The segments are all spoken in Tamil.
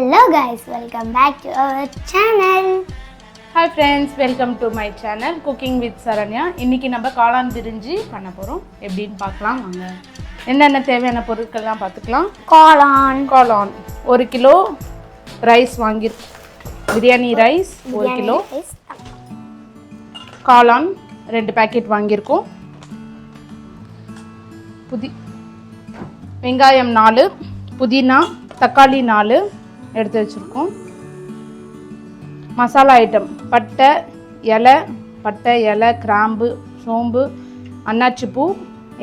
Hello guys, welcome back to our channel. Hi friends, welcome to my channel Cooking with Saranya. இன்னைக்கு நம்ம காளான் பிரிஞ்சி பண்ண போறோம். எப்படின்னு பார்க்கலாம் வாங்க. என்னென்ன தேவையான பொருட்கள்லாம் பார்த்துக்கலாம். காளான் 1 கிலோ ரைஸ் வாங்கி பிரியாணி ரைஸ் 1 கிலோ. காளான் 2 பாக்கெட் வாங்கியிருக்கோம். வெங்காயம் 4, புதினா, தக்காளி 4 எடுத்து வச்சுருக்கோம். மசாலா ஐட்டம் பட்டை இலை, கிராம்பு, சோம்பு, அன்னாச்சிப்பூ,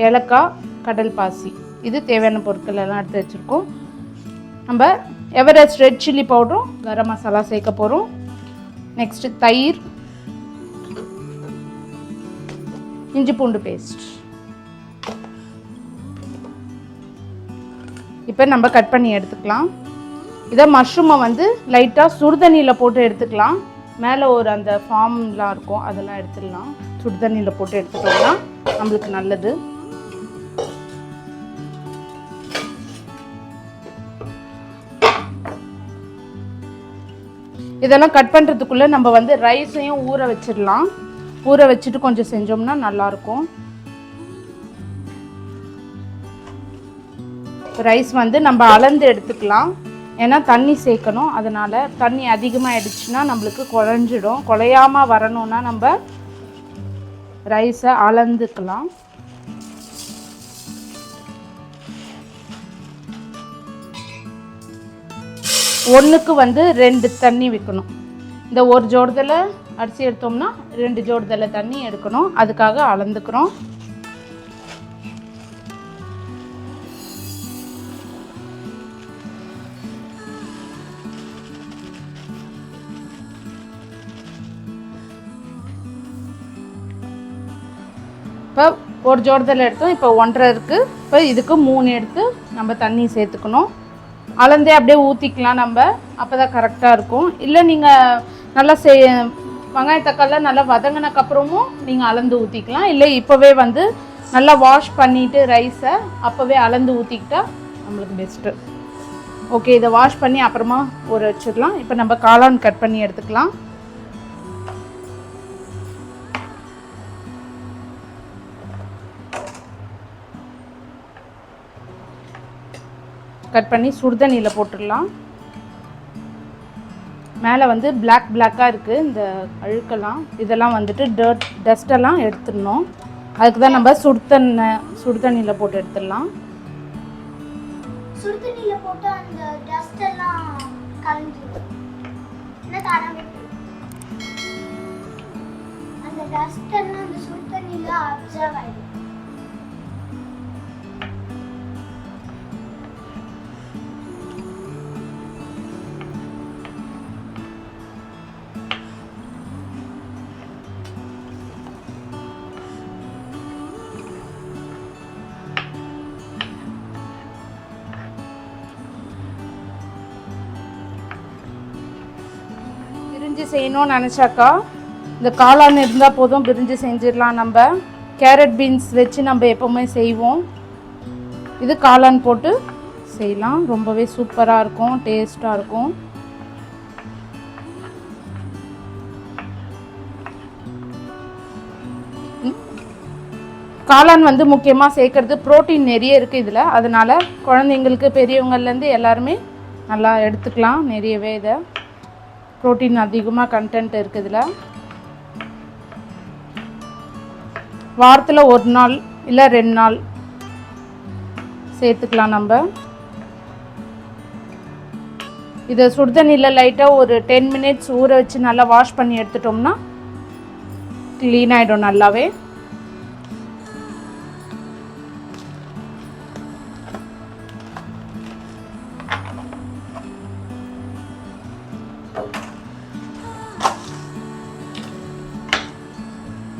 ஏலக்காய், கடல் பாசி. இது தேவையான பொருட்கள் எல்லாம் எடுத்து வச்சுருக்கோம். நம்ம எவரெஸ்ட் ரெட் சில்லி பவுடரும் கரம் மசாலா சேர்க்க போகிறோம். நெக்ஸ்ட்டு தயிர், இஞ்சி பூண்டு பேஸ்ட். இப்போ நம்ம கட் பண்ணி எடுத்துக்கலாம். இதை மஷ்ரூமை லைட்டாக சுடுதண்ணியில் போட்டு எடுத்துக்கலாம். மேலே ஒரு அந்த ஃபார்ம்லாம் இருக்கும், அதெல்லாம் எடுத்துடலாம். சுடுதண்ணியில் போட்டு எடுத்துட்டோம்னா நம்மளுக்கு நல்லது. இதெல்லாம் கட் பண்ணுறதுக்குள்ளே நம்ம ரைஸையும் ஊற வச்சிடலாம். ஊற வச்சுட்டு கொஞ்சம் செஞ்சோம்னா நல்லாயிருக்கும். ரைஸ் நம்ம அளந்து எடுத்துக்கலாம். ஏன்னா தண்ணி சேர்க்கணும், அதனால் தண்ணி அதிகமாக ஆயிடுச்சுன்னா நம்மளுக்கு குழஞ்சிடும். குழையாமல் வரணும்னா நம்ம ரைஸை அளந்துக்கலாம். ஒன்றுக்கு 2 தண்ணி வைக்கணும். இந்த ஒரு ஜோடுதலை அரிசி எடுத்தோம்னா 2 ஜோடுதலை தண்ணி எடுக்கணும். அதுக்காக அளந்துக்கிறோம். இப்போ ஒரு ஜோடுதல் எடுத்தோம், இப்போ 1.5 இருக்குது. இப்போ இதுக்கு 3 எடுத்து நம்ம தண்ணி சேர்த்துக்கணும். அளந்தே அப்படியே ஊற்றிக்கலாம் நம்ம, அப்போ தான் கரெக்டாக இருக்கும். இல்லை நீங்கள் நல்லா வெங்காய தக்காளிலாம் நல்லா வதங்கினக்கப்புறமும் நீங்கள் அளந்து ஊற்றிக்கலாம். இல்லை இப்போவே நல்லா வாஷ் பண்ணிவிட்டு ரைஸை அப்போவே அளந்து ஊற்றிக்கிட்டா நம்மளுக்கு பெஸ்ட்டு. ஓகே, இதை வாஷ் பண்ணி அப்புறமா ஊற வச்சிடலாம். இப்போ நம்ம காளான் கட் பண்ணி எடுத்துக்கலாம். கட் பண்ணி சுடுதண்ணியில் போட்டுடலாம். மேலே பிளாக்காக இருக்குது இந்த அழுக்கெல்லாம், இதெல்லாம் டஸ்ட்டெல்லாம் எடுத்துடணும். அதுக்கு தான் நம்ம சுடுதண்ணியில் போட்டு எடுத்துடலாம். சுடுதண்ணியில் போட்டு அந்த டஸ்ட் எல்லாம் கலஞ்சிடும். அந்த டஸ்ட் எல்லாம் அந்த சுடுதண்ணியில் அப்சர்வ் ஆகிடும். பிரிஞ்சு செய்யணும்னு நினச்சாக்கா இந்த காளான் இருந்தால் போதும், பிரிஞ்சு செஞ்சிடலாம். நம்ம கேரட் பீன்ஸ் வச்சு நம்ம எப்போவுமே செய்வோம். இது காளான் போட்டு செய்யலாம், ரொம்பவே சூப்பராக இருக்கும், டேஸ்ட்டாக இருக்கும். காளான் முக்கியமாக சேர்க்கறது ப்ரோட்டீன் நிறைய இருக்குது இதில். அதனால் குழந்தைங்களுக்கு பெரியவங்கள்லேருந்து எல்லாருமே நல்லா எடுத்துக்கலாம். நிறையவே இதை ப்ரோட்டீன் அதிகமாக கண்டென்ட் இருக்குது இதில். வாரத்தில் 1 நாள் இல்லை 2 நாள் சேர்த்துக்கலாம் நம்ம. இதை சுடுதண்ணியில் லைட்டாக ஒரு 10 மினிட்ஸ் ஊற வச்சு நல்லா வாஷ் பண்ணி எடுத்துட்டோம்னா க்ளீன் ஆகிடும் நல்லாவே.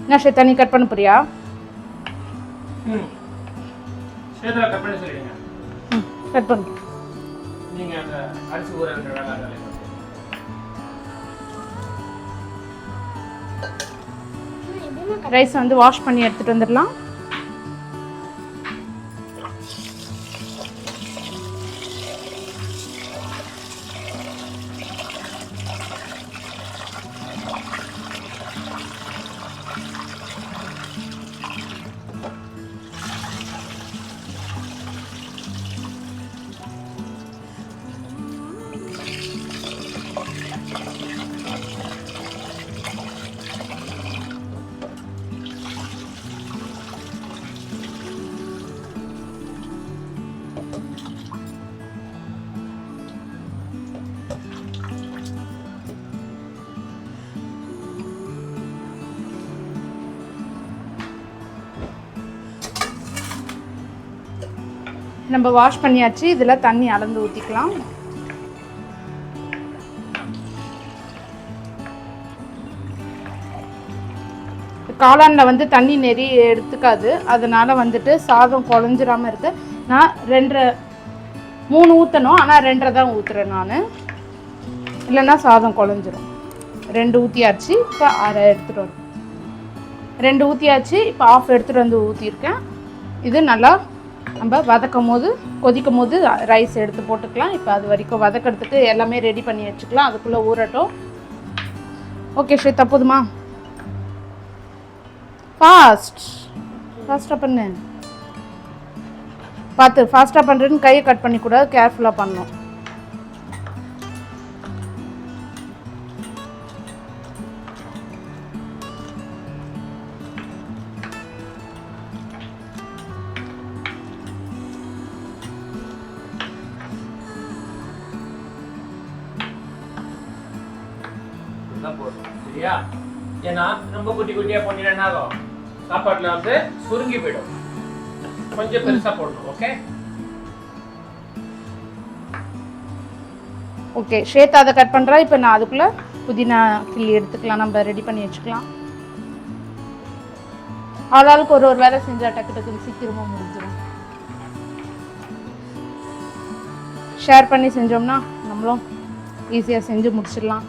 என்ன ஷேத்தானி கட் பண்ண போறியா? சேதா கட் பண்ணி சொல்றீங்க. கட் பண்ணு. நீங்க அந்த அரிசி ஊற வைக்கிற வேலை அதெல்லாம் ரைஸ் வாஷ் பண்ணி எடுத்துட்டு வந்துடலாம். நம்ம வாஷ் பண்ணியாச்சு. இதில் தண்ணி அளந்து ஊற்றிக்கலாம். காளானில் வந்து தண்ணி நிறைய எடுத்துக்காது, அதனால் வந்துட்டு சாதம் குழஞ்சிராமல் இருக்கு. நான் 3 ஊற்றணும், ஆனால் 2 தான் ஊற்றுறேன் நான், இல்லைன்னா சாதம் குழஞ்சிரும். 2 ஊற்றியாச்சு. இப்போ 1/2 எடுத்துகிட்டு வரும். 2 ஊற்றியாச்சு. இப்போ 1/2 எடுத்துகிட்டு வந்து ஊற்றிருக்கேன். இது நல்லா நம்ம வதக்கும் போது கொதிக்கும் போது ரைஸ் எடுத்து போட்டுக்கலாம். இப்போ அது வரைக்கும் வதக்கிறதுக்கு எல்லாமே ரெடி பண்ணி வச்சுக்கலாம். அதுக்குள்ளே ஊறட்டும். ஓகே ஸ்வேதா, போதுமா? ஃபாஸ்ட்டாக பண்ணு. பார்த்து ஃபாஸ்ட்டாக பண்ணுறேன்னு கையை கட் பண்ணிக்கூடாது, கேர்ஃபுல்லாக பண்ணணும். சரியா? ஏன்னா ரொம்ப குட்டி குட்டியா போட்டீங்கன்னா என்ன ஆகும்? சாப்பாட்டுல வந்து சுருங்கி போயிடும். கொஞ்சம் பெருசா போடணும். ஓகே ஓகே ஸ்வேதா அதை கட் பண்ணுறா. இப்போ நான் அதுக்குள்ளே புதினா கிள்ளி எடுத்துக்கலாம். நம்ம ரெடி பண்ணி வச்சுக்கலாம். ஆளாளுக்கு ஒரு வேலை செஞ்சால் டக்கு டக்குன்னு சீக்கிரமாக முடிஞ்சிடும். ஷேர் பண்ணி செஞ்சோம்னா நம்மளும் ஈஸியாக செஞ்சு முடிச்சிடலாம்.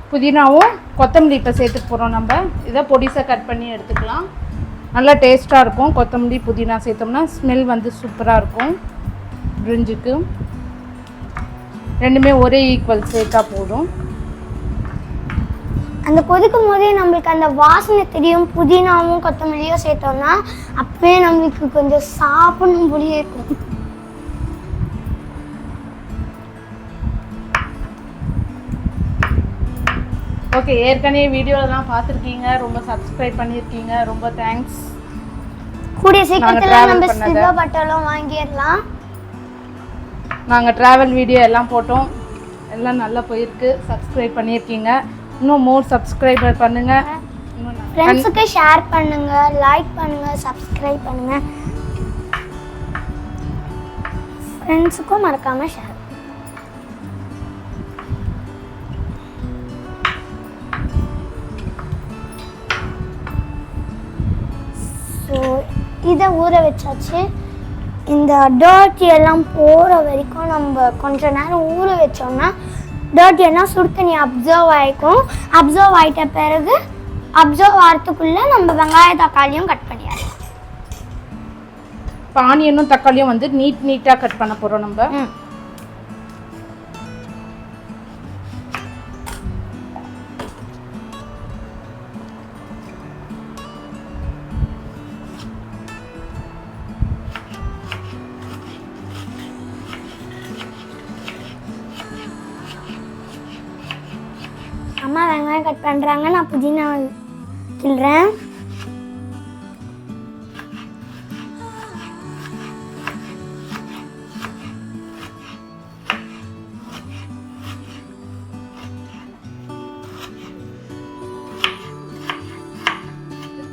புதினாவும் கொத்தமல்லி இப்போ சேர்த்துக்க போகிறோம். நம்ம இதை பொடிசாக கட் பண்ணி எடுத்துக்கலாம். நல்லா டேஸ்ட்டாக இருக்கும். கொத்தமல்லி புதினா சேர்த்தோம்னா ஸ்மெல் வந்து சூப்பராக இருக்கும். பிரிஞ்சுக்கு ரெண்டுமே ஒரே ஈக்குவல் சேர்த்தா போதும். அந்த கொதிக்கும் போதே நம்மளுக்கு அந்த வாசனை தெரியும். புதினாவும் கொத்தமல்லியும் சேர்த்தோம்னா அப்பவே நம்மளுக்கு கொஞ்சம் சாப்பிடணும் போலயே இருக்கும். ஓகே, ஏற்கனவே வீடியோலாம் பார்த்துருக்கீங்க, ரொம்ப சப்ஸ்கிரைப் பண்ணியிருக்கீங்க, ரொம்ப தேங்க்ஸ். கூடிய சீக்கிரத்தில் நம்ம சில்வர் பட்டெல்லாம் வாங்கிடலாம். நாங்கள் ட்ராவல் வீடியோ எல்லாம் போட்டோம், எல்லாம் நல்லா போயிருக்கு. சப்ஸ்கிரைப் பண்ணியிருக்கீங்க, இன்னும் மோர் சப்ஸ்கிரைபர் பண்ணுங்கள். ஃப்ரெண்ட்ஸுக்கு ஷேர் பண்ணுங்கள், லைக் பண்ணுங்கள், சப்ஸ்கிரைப் பண்ணுங்கள். ஃப்ரெண்ட்ஸுக்கும் மறக்காமல் ஷேர். ஸோ இதை ஊற வச்சாச்சு. இந்த டர்ட்டி எல்லாம் போகிற வரைக்கும் நம்ம கொஞ்ச நேரம் ஊற வச்சோம்னா டர்ட்டி எல்லாம் சுடு தண்ணி அப்சர்வ் ஆகிக்கும். அப்சர்வ் ஆகிட்ட பிறகு அப்சர்வ் ஆகிறதுக்குள்ளே நம்ம வெங்காய தக்காளியும் கட் பண்ணிடலாம். ஆனியனும் தக்காளியும் வந்து நீட்டாக கட் பண்ண போகிறோம் நம்ம. அம்மா வெங்காயம் கட் பண்ணுறாங்க, நான் புதினா கிள்றேன்.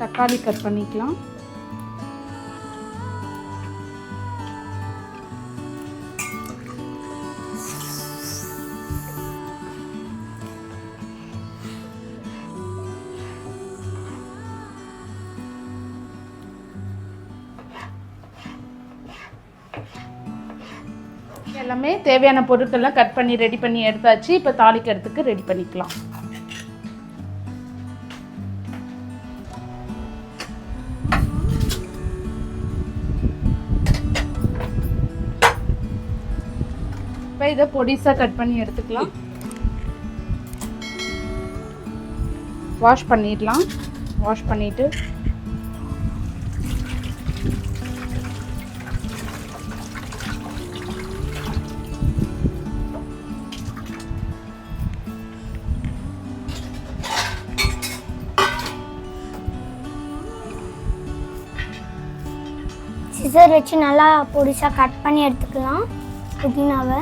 தக்காளி கட் பண்ணிக்கலாம். எல்லாமே தேவையான பொருட்கள்லாம் கட் பண்ணி ரெடி பண்ணி எடுத்தாச்சு. இப்போ தாளிக்கிறதுக்கு ரெடி பண்ணிக்கலாம். இப்போ இதை பொடிசாக கட் பண்ணி எடுத்துக்கலாம். வாஷ் பண்ணிடலாம். வாஷ் பண்ணிட்டு சிசர் வச்சு நல்லா பொடிசாக கட் பண்ணி எடுத்துக்கலாம். புதினாவை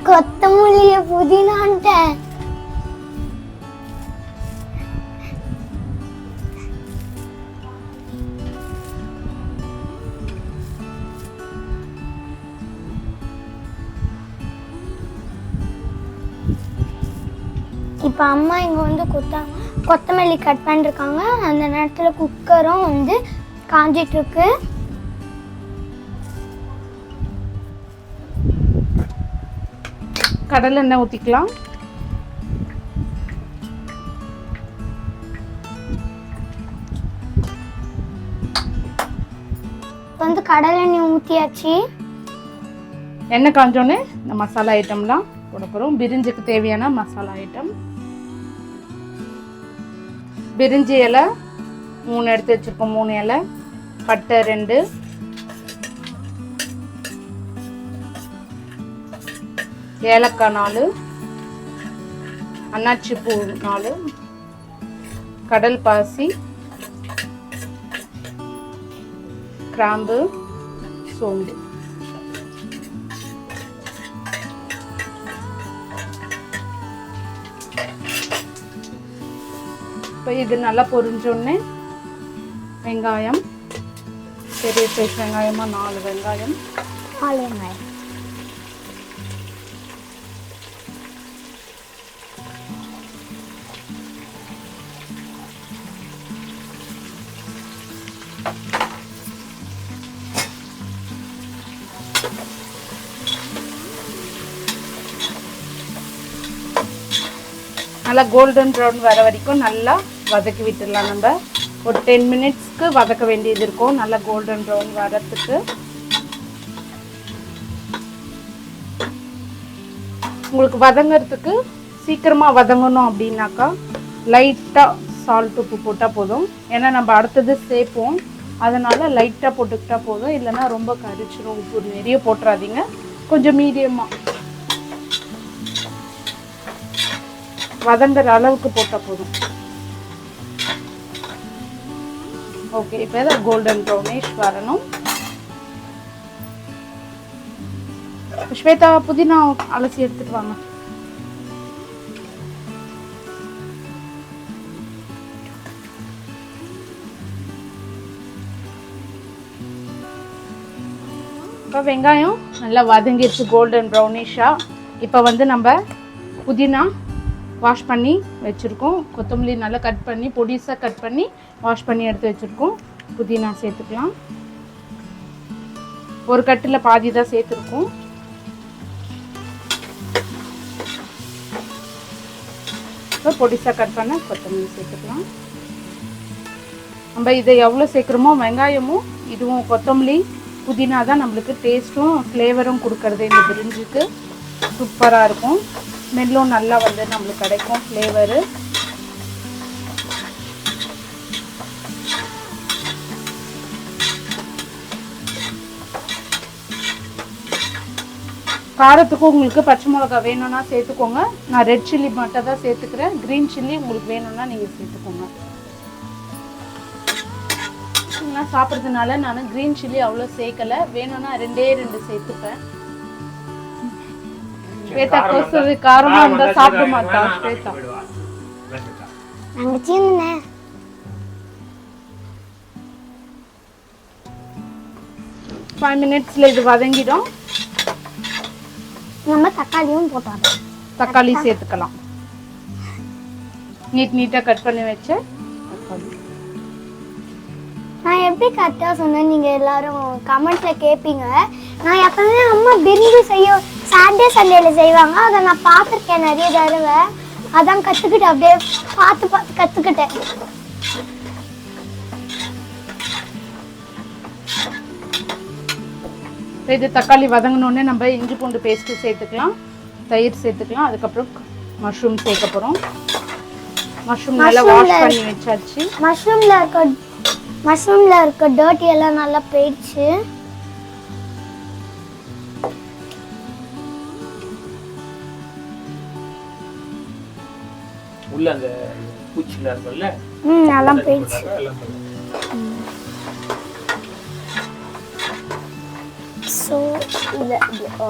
கொத்தமல்லியை புதினான்ட்டேன். இப்போ அம்மா இங்கே வந்து கொத்தமல்லி கட் பண்ணிருக்காங்க. அந்த நேரத்தில் குக்கரும் வந்து காஞ்சிட்ருக்கு. கடலை எண்ணெய் ஊற்றிக்கலாம். இப்போ வந்து கடலை எண்ணெய் ஊற்றியாச்சு. எண்ணெய் காஞ்சோடனே இந்த மசாலா ஐட்டம்லாம் போட போகிறோம். பிரிஞ்சுக்கு தேவையான மசாலா ஐட்டம். பிரிஞ்சி இலை 3 எடுத்து வச்சுருக்கோம். 3 இலை, பட்டை 2, ஏலக்காய் 4, அன்னாச்சி பூ 4, கடல் பாசி, கிராம்பு, சோம்பு. இப்போ இது நல்லா பொரிஞ்சோடனே வெங்காயம், பெரிய சைஸ் வெங்காயமாக 4 வெங்காயம். 4 வெங்காயம். நல்லா கோல்டன் ப்ரௌன் வர வரைக்கும் நல்லா வதக்கி விட்டுடலாம். நம்ம ஒரு 10 மினிட்ஸ்க்கு வதக்க வேண்டியது இருக்கும் நல்லா கோல்டன் ப்ரௌன் வரத்துக்கு. உங்களுக்கு வதங்கிறதுக்கு சீக்கிரமாக வதங்கணும் அப்படின்னாக்கா லைட்டாக சால்ட் உப்பு போட்டால் போதும். ஏன்னா நம்ம அடுத்தது சேர்ப்போம், அதனால் லைட்டாக போட்டுக்கிட்டால் போதும். இல்லைன்னா ரொம்ப கரிச்சிடும். உப்பு நிறைய போட்டுறாதீங்க, கொஞ்சம் மீடியமாக வதங்குற அளவுக்கு போட்டால் போதும். ஓகே, இப்போ இதை கோல்டன் ப்ரௌனிஷ் வரணும். ஸ்வேதா, புதினா அலசி எடுத்துட்டு வாங்க. இப்போ வெங்காயம் நல்லா வதங்கிடுச்சு கோல்டன் ப்ரௌனிஷாக. இப்போ வந்து நம்ம புதினா வாஷ் பண்ணி வச்சுருக்கோம், கொத்தமல்லி நல்லா கட் பண்ணி பொடிசாக கட் பண்ணி வாஷ் பண்ணி எடுத்து வச்சுருக்கோம். புதினா சேர்த்துக்கலாம். ஒரு கட்டில் பாதி தான் சேர்த்துருக்கோம். இப்போ பொடிசாக கட் பண்ண கொத்தமல்லி சேர்த்துக்கலாம். நம்ம இதை எவ்வளோ சேர்க்குறோமோ வெங்காயமும் இதுவும் கொத்தமல்லி புதினா தான் நம்மளுக்கு டேஸ்ட்டும் ஃப்ளேவரும் கொடுக்கறது. இந்த பிரிஞ்சுக்கு சூப்பராக இருக்கும். ஸ்மெல்லும் நல்லா வந்து நம்மளுக்கு கிடைக்கும் ஃப்ளேவரு. காரத்துக்கும் உங்களுக்கு பச்சை மிளகா வேணும்னா சேர்த்துக்கோங்க. நான் ரெட் சில்லி மட்டும் தான் சேர்த்துக்கிறேன். க்ரீன் சில்லி உங்களுக்கு வேணும்னா நீங்கள் சேர்த்துக்கோங்க. நான் சாப்பிட்றதுனால நான் க்ரீன் சில்லி அவ்வளோ சேர்க்கலை, வேணும்னா 2 சேர்த்துப்பேன். ஸ்வேதா கோசு காரமா இருந்தா சாப்பிட மாட்டா. ஸ்வேதா நாங்க சின்ன 5 மினிட்ஸ்ல இது வதங்கிடும். நம்ம தக்காளியும் போட்டோம். தக்காளி சேர்த்துக்கலாம். நீட்டா கட் பண்ணி வச்ச தக்காளி. நான் எப்படி கரெக்டாக சொன்னேன் நீங்கள் எல்லாரும் கமெண்ட்ஸில் கேட்பீங்க. நான் எப்பவுமே அம்மா பிரிஞ்சு சாட்டர்டே சண்டேல செய்வாங்க, அதை நான் பார்த்துருக்கேன் நிறைய தடவை. அதான் கற்றுக்கிட்டேன், அப்படியே பார்த்து கற்றுக்கிட்டேன். இது தக்காளி வதங்கினோடனே நம்ம இஞ்சி பூண்டு பேஸ்ட்டு சேர்த்துக்கலாம், தயிர் சேர்த்துக்கலாம். அதுக்கப்புறம் மஷ்ரூம் சேர்க்க போகிறோம். மஷ்ரூம் நல்லா வாஷ் பண்ணி வச்சாச்சு. மஷ்ரூமில் இருக்க டர்ட்டி எல்லாம் நல்லா போயிடுச்சு. உள்ள அந்த பூச்சில இருக்குல்ல, நல்லா போயிடுச்சு. ஸோ இதை இப்போ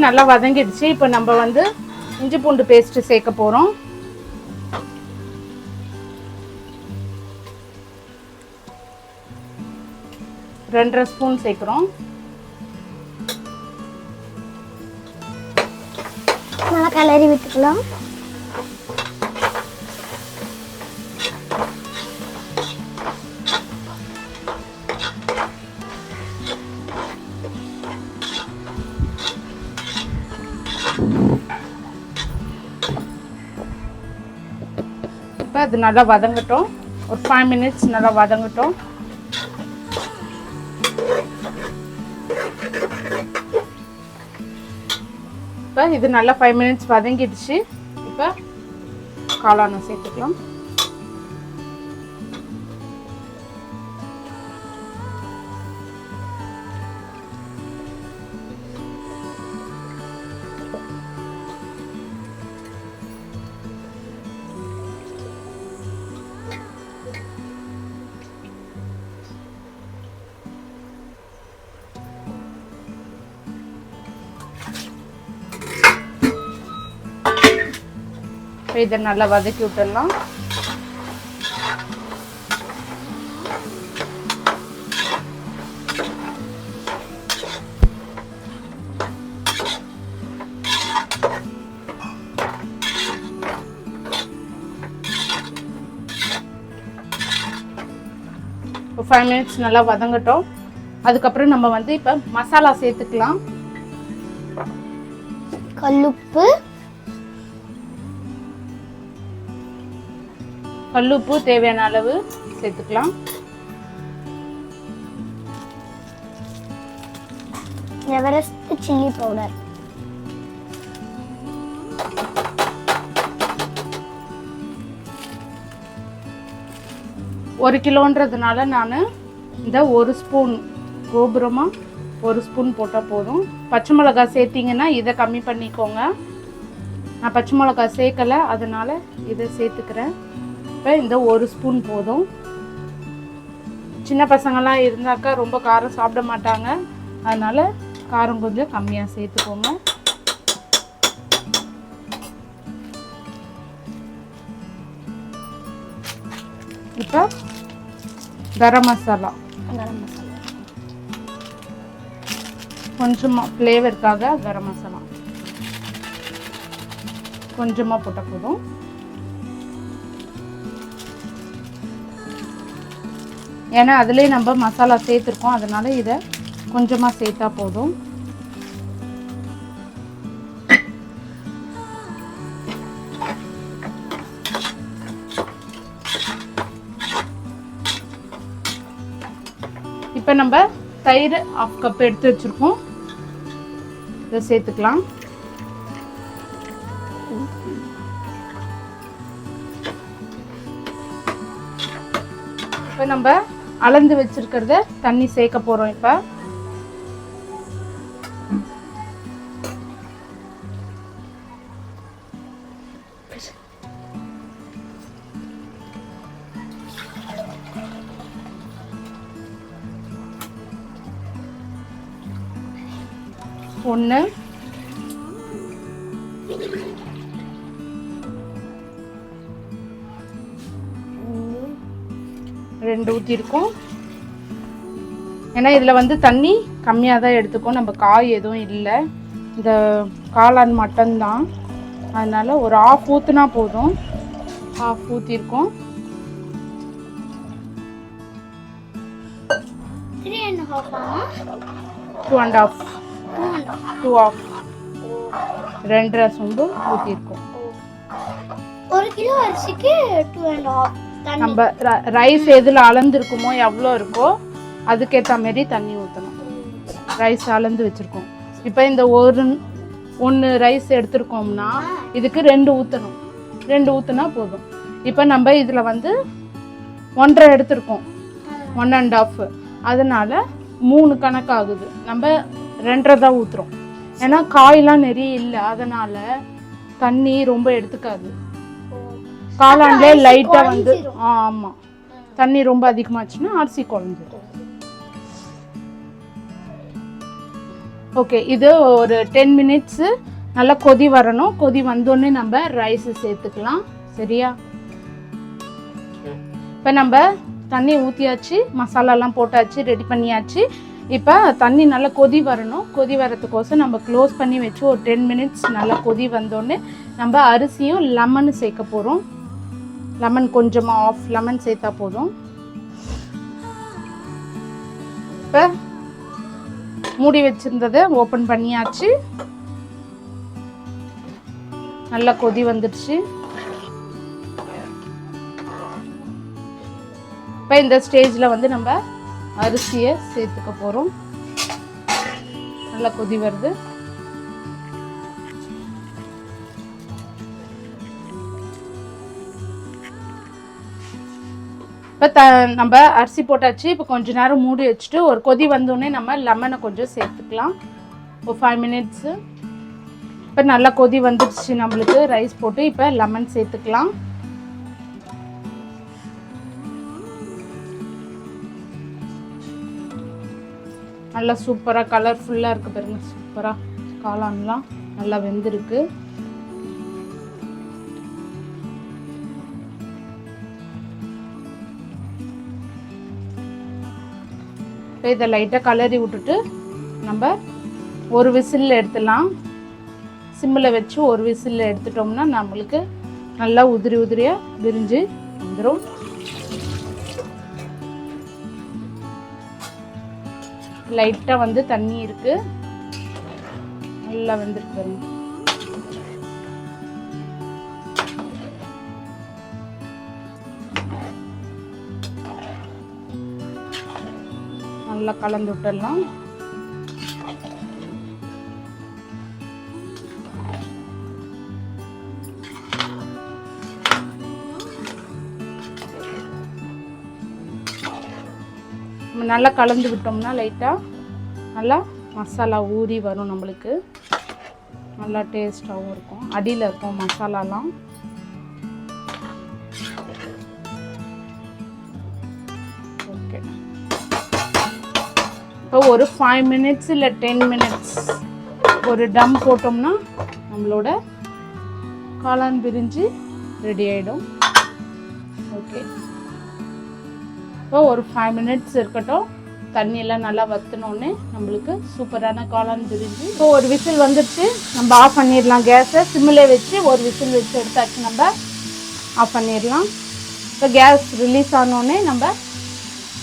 நல்லா வதங்கிடுச்சு. இப்போ நம்ம வந்து இஞ்சி பூண்டு பேஸ்ட்டு சேர்க்க போகிறோம். ரெண்டரை ஸ்பூன் சேர்க்குறோம். கிளறி விட்டுக்கலாம். இப்போ அது நல்லா வதங்கட்டும். ஒரு 5 minutes நல்லா வதங்கட்டும். இப்போ இது நல்லா 5 minutes வதங்கிடுச்சு. இப்போ காளானை சேர்த்துக்கலாம். இதை நல்லா வதக்கி விட்டுடலாம். ஒரு 5 minutes நல்லா வதங்கட்டும். அதுக்கப்புறம் நம்ம வந்து இப்போ மசாலா சேர்த்துக்கலாம். கல்லுப்பு, கல்லுப்பு தேவையான அளவு சேர்த்துக்கலாம். எவரெஸ்ட் சில்லி பவுடர், ஒரு கிலோன்றதுனால நான் இந்த 1 ஸ்பூன் கோபுரமாக 1 ஸ்பூன் போட்டால் போதும். பச்சை மிளகாய் சேர்த்திங்கன்னா இதை கம்மி பண்ணிக்கோங்க. நான் பச்சை மிளகாய் சேர்க்கலை, அதனால் இதை சேர்த்துக்கிறேன். இப்போ இந்த 1 ஸ்பூன் போதும். சின்ன பசங்கள்லாம் இருந்தாக்கா ரொம்ப காரம் சாப்பிட மாட்டாங்க, அதனால் காரம் கொஞ்சம் கம்மியாக சேர்த்துக்கோங்க. இப்போ கரம் மசாலா கொஞ்சமாக ஃப்ளேவருக்காக கரம் மசாலா கொஞ்சமாக போட்டால் போதும். ஏன்னா அதிலே நம்ம மசாலா சேர்த்துருக்கோம், அதனால இதை கொஞ்சமாக சேர்த்தா போதும். இப்போ நம்ம தயிர் 1/2 கப் எடுத்து வச்சுருக்கோம், இதை சேர்த்துக்கலாம். இப்போ நம்ம அளந்து வச்சிருக்கிறத தண்ணி சேர்க்க போகிறோம். இப்போ ஒன்று, 2 ஊற்றிருக்கோம். ஏன்னா இதில் வந்து தண்ணி கம்மியாக தான் எடுத்துக்கும், நம்ம காய் எதுவும் இல்லை, இந்த காளான் மட்டும்தான். அதனால் ஒரு 1/2 ஊற்றுனா போதும். 1/2 ஊற்றிருக்கோம். 2.5 2.5 சொம்பு ஊற்றிருக்கோம். 1 கிலோ அரிசிக்கு 2.5. நம்ம ரைஸ் எதில் அளந்துருக்குமோ எவ்வளோ இருக்கோ அதுக்கேற்ற மாரி தண்ணி ஊற்றணும். ரைஸ் அளந்து வச்சுருக்கோம். இப்போ இந்த ஒன்று ரைஸ் எடுத்துருக்கோம்னா இதுக்கு 2 ஊற்றணும். 2 ஊற்றுனா போதும். இப்போ நம்ம இதில் வந்து 1.5 எடுத்துருக்கோம், 1.5, அதனால் 3 கணக்காகுது. நம்ம 2.5 தான் ஊற்றுறோம். ஏன்னா காயெலாம் நிறைய இல்லை, அதனால் தண்ணி ரொம்ப எடுத்துக்காது. காளான்லே லைட்டாக வந்து ஆமாம், தண்ணி ரொம்ப அதிகமாச்சுன்னா அரிசி குழஞ்சிடும். ஓகே, இது ஒரு 10 minutes நல்லா கொதி வரணும். கொதி வந்தோடனே நம்ம ரைஸு சேர்த்துக்கலாம். சரியா? இப்போ நம்ம தண்ணி ஊற்றியாச்சு, மசாலாலாம் போட்டாச்சு, ரெடி பண்ணியாச்சு. இப்போ தண்ணி நல்லா கொதி வரணும். கொதி வரதுக்கோசம் நம்ம க்ளோஸ் பண்ணி வச்சு ஒரு 10 மினிட்ஸ் நல்லா கொதி வந்தோடனே நம்ம அரிசியும் லெமனும் சேர்க்க போகிறோம். லெமன் கொஞ்சமாக ஆஃப் லெமன் சேர்த்தா போதும். இப்போ மூடி வச்சுருந்ததை ஓப்பன் பண்ணியாச்சு. நல்லா கொதி வந்துடுச்சு. இப்போ இந்த ஸ்டேஜில் வந்து நம்ம அரிசியை சேர்த்துக்க போகிறோம். நல்லா கொதி வருது. இப்போ நம்ம அரிசி போட்டாச்சு. இப்போ கொஞ்ச நேரம் மூடி வச்சுட்டு ஒரு கொதி வந்தோடனே நம்ம லெமனை கொஞ்சம் சேர்த்துக்கலாம். ஒரு 5 மினிட்ஸு. இப்போ நல்லா கொதி வந்துடுச்சு நம்மளுக்கு. ரைஸ் போட்டு இப்போ லெமன் சேர்த்துக்கலாம். நல்லா சூப்பராக கலர்ஃபுல்லாக இருக்குது பாருங்கள். சூப்பராக காளான்லாம் நல்லா வெந்திருக்கு. இப்போ இதை லைட்டாக கலரி விட்டுட்டு நம்ம ஒரு விசில் எடுத்துடலாம். சிம்மில் வச்சு ஒரு விசில் எடுத்துட்டோம்னா நம்மளுக்கு நல்லா உதிரி உதிரியாக விரிஞ்சு வந்துடும். லைட்டாக வந்து தண்ணி இருக்குது. நல்லா வெந்திருக்கு பாருங்க. நல்லா கலந்து விட்டுடலாம். நல்லா கலந்து விட்டோம்னா லைட்டாக நல்லா மசாலா ஊறி வரும். நம்மளுக்கு நல்லா டேஸ்ட்டாகவும் இருக்கும். அடியில் இருக்கும் மசாலாலாம். ஓகே, இப்போ ஒரு 5 மினிட்ஸ் இல்லை 10 மினிட்ஸ் ஒரு டம் போட்டோம்னா நம்மளோட காளான் பிரிஞ்சு ரெடி ஆகிடும். ஓகே, இப்போ ஒரு 5 மினிட்ஸ் இருக்கட்டும். தண்ணியெல்லாம் நல்லா வற்றினோடனே நம்மளுக்கு சூப்பரான காளான் பிரிஞ்சு. இப்போ ஒரு விசில் வந்துடுச்சு. நம்ம ஆஃப் பண்ணிடலாம். கேஸை சிம்மிலே வச்சு ஒரு விசில் வச்சு எடுத்தாச்சு. நம்ம ஆஃப் பண்ணிடலாம். இப்போ கேஸ் ரிலீஸ் ஆனோடனே நம்ம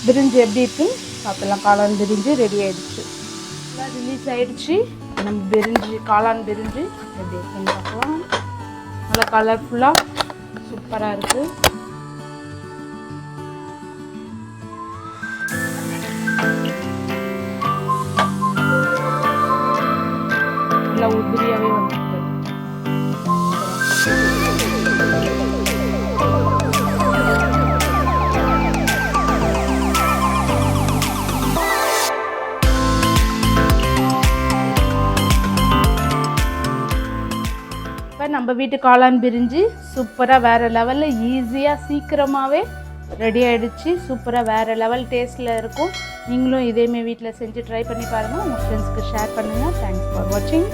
பிரிஞ்சு எப்படி இருக்குன்னு பார்த்துலாம். காளான் பிரிஞ்சு ரெடி ஆகிடுச்சு. நல்லா ரிலீஸ் ஆகிடுச்சு. நம்ம பிரிஞ்சு காளான் பிரிஞ்சு எப்படி இருக்குன்னு பார்க்கலாம். நல்லா கலர்ஃபுல்லாக சூப்பராக இருக்குது. நல்லா உதிரியாகவே வந்துருக்கு. இப்போ நம்ம வீட்டு காளான் பிரிஞ்சு சூப்பராக வேறு லெவலில் ஈஸியாக சீக்கிரமாகவே ரெடி ஆகிடுச்சு. சூப்பராக வேறு லெவல் டேஸ்ட்டில் இருக்கும். நீங்களும் இதேமாரி வீட்டில் செஞ்சு ட்ரை பண்ணி பாருங்கள். உங்கள் ஃப்ரெண்ட்ஸ்க்கு ஷேர் பண்ணுங்கள். தேங்க்ஸ் ஃபார் வாட்சிங்.